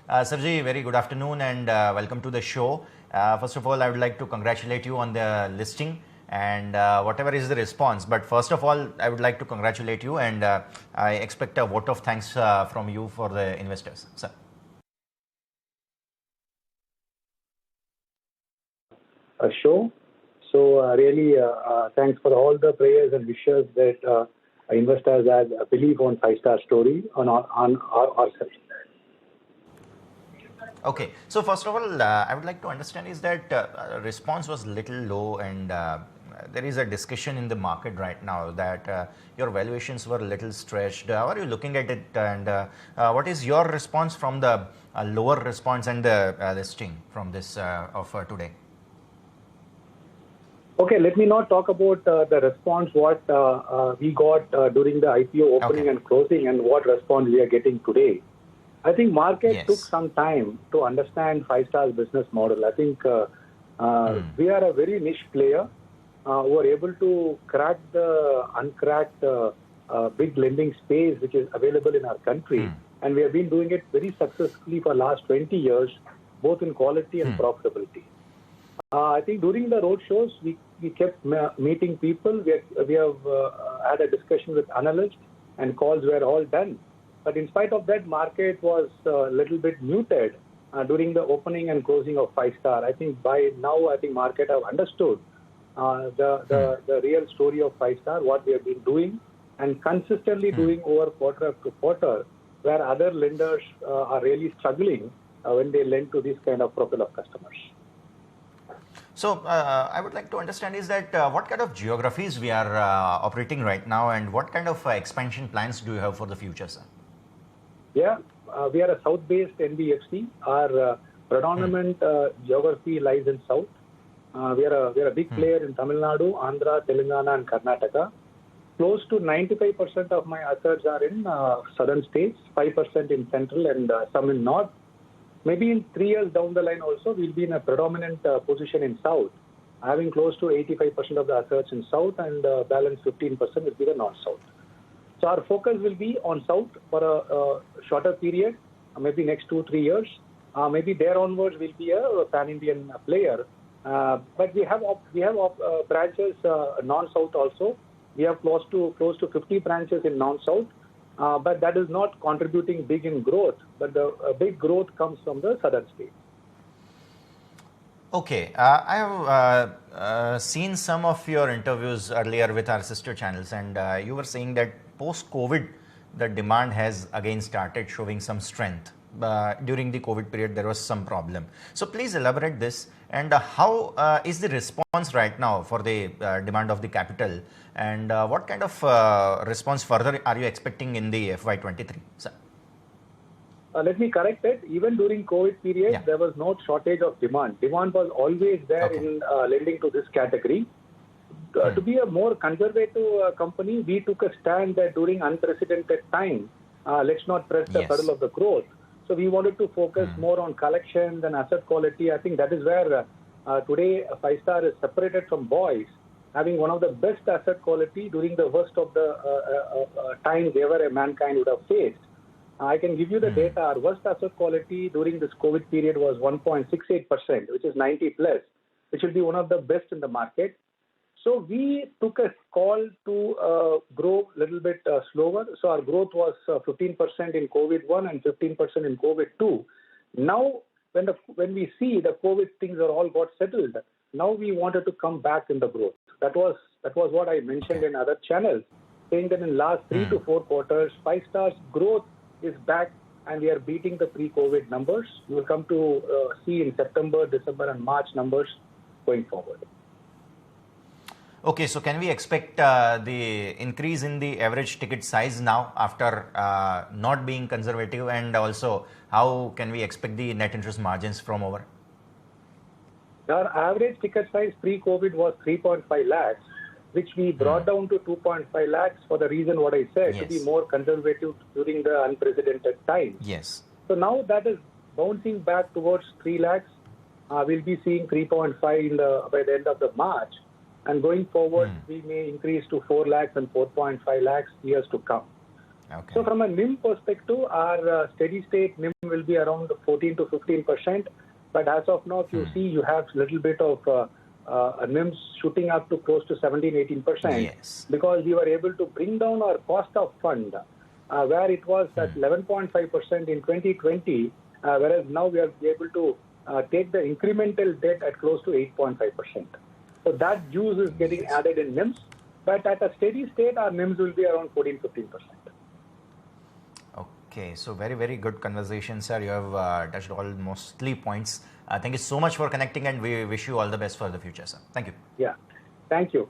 Sarji, very good afternoon and welcome to the show. First of all, I would like to congratulate you on the listing and whatever is the response. But first of all, I would like to congratulate you and I expect a vote of thanks from you for the investors. Sir. A show. So really thanks for all the prayers and wishes that investors have believe on FIVESTAR story on our side. Okay, so first of all, I would like to understand is that response was little low and there is a discussion in the market right now that your valuations were a little stretched. How are you looking at it and what is your response from the lower response and the listing from this offer today? Okay, let me not talk about the response what we got during the IPO opening and closing and what response we are getting today. I think market took some time to understand FIVESTAR's business model. I think we are a very niche player who are able to crack the uncracked big lending space which is available in our country. And we have been doing it very successfully for the last 20 years, both in quality and profitability. I think during the road shows, we kept meeting people. We have had a discussion with analysts and calls were all done. But in spite of that, market was a little bit muted during the opening and closing of FIVESTAR. I think by now, I think market have understood the real story of FIVESTAR, what we have been doing and consistently doing over quarter after quarter, where other lenders are really struggling when they lend to this kind of profile of customers. So I would like to understand is that what kind of geographies we are operating right now and what kind of expansion plans do you have for the future, sir? Yeah, we are a south-based NBFC. Our predominant geography lies in south. We are a big player in Tamil Nadu, Andhra, Telangana and Karnataka. Close to 95% of my assets are in southern states, 5% in central and some in north. Maybe in 3 years down the line also, we'll be in a predominant position in south, having close to 85% of the assets in south and balance 15% will be the north-south. So our focus will be on south for a shorter period, maybe next 2-3 years. Maybe there onwards will be a pan-Indian player. But we have branches non-south also. We have close to 50 branches in non-south. But that is not contributing big in growth, but the big growth comes from the southern states. Okay, I have seen some of your interviews earlier with our sister channels and you were saying that post-COVID, the demand has again started showing some strength. During the COVID period, there was some problem. So please elaborate this and how is the response right now for the demand of the capital and what kind of response further are you expecting in the FY23? Sir? Let me correct it. Even during COVID period, there was no shortage of demand. Demand was always there in lending to this category. To be a more conservative company, we took a stand that during unprecedented time, let's not press the pedal of the growth. So we wanted to focus more on collections and asset quality. I think that is where today FIVESTAR is separated from boys, having one of the best asset quality during the worst of the times ever mankind would have faced. I can give you the data. Our worst asset quality during this COVID period was 1.68%, which is 90 plus, which will be one of the best in the market. So we took a call to grow a little bit slower. So our growth was 15% in COVID-1 and 15% in COVID-2. Now, when we see the COVID things are all got settled, now we wanted to come back in the growth. That was what I mentioned in other channels, saying that in last 3 to 4 quarters, FIVESTAR's growth is back and we are beating the pre-COVID numbers. You will come to see in September, December and March numbers going forward. Okay, so can we expect the increase in the average ticket size now after not being conservative, and also how can we expect the net interest margins from over? Our average ticket size pre-COVID was 3.5 lakhs, which we brought down to 2.5 lakhs for the reason what I said, to be more conservative during the unprecedented times. Yes. So now that is bouncing back towards 3 lakhs. We'll be seeing 3.5 by the end of the March. And going forward, we may increase to 4 lakhs and 4.5 lakhs years to come. Okay. So from a NIM perspective, our steady state NIM will be around 14 to 15%. But as of now, if you see, you have a little bit of NIMs shooting up to close to 17, 18%. Yes. Because we were able to bring down our cost of fund, where it was at 11.5% in 2020, whereas now we are able to take the incremental debt at close to 8.5%. So that juice is getting added in NIMs. But at a steady state, our NIMs will be around 14, 15%. Okay, so very, very good conversation, sir. You have touched all mostly points. Thank you so much for connecting, and we wish you all the best for the future, sir. Thank you. Yeah, thank you.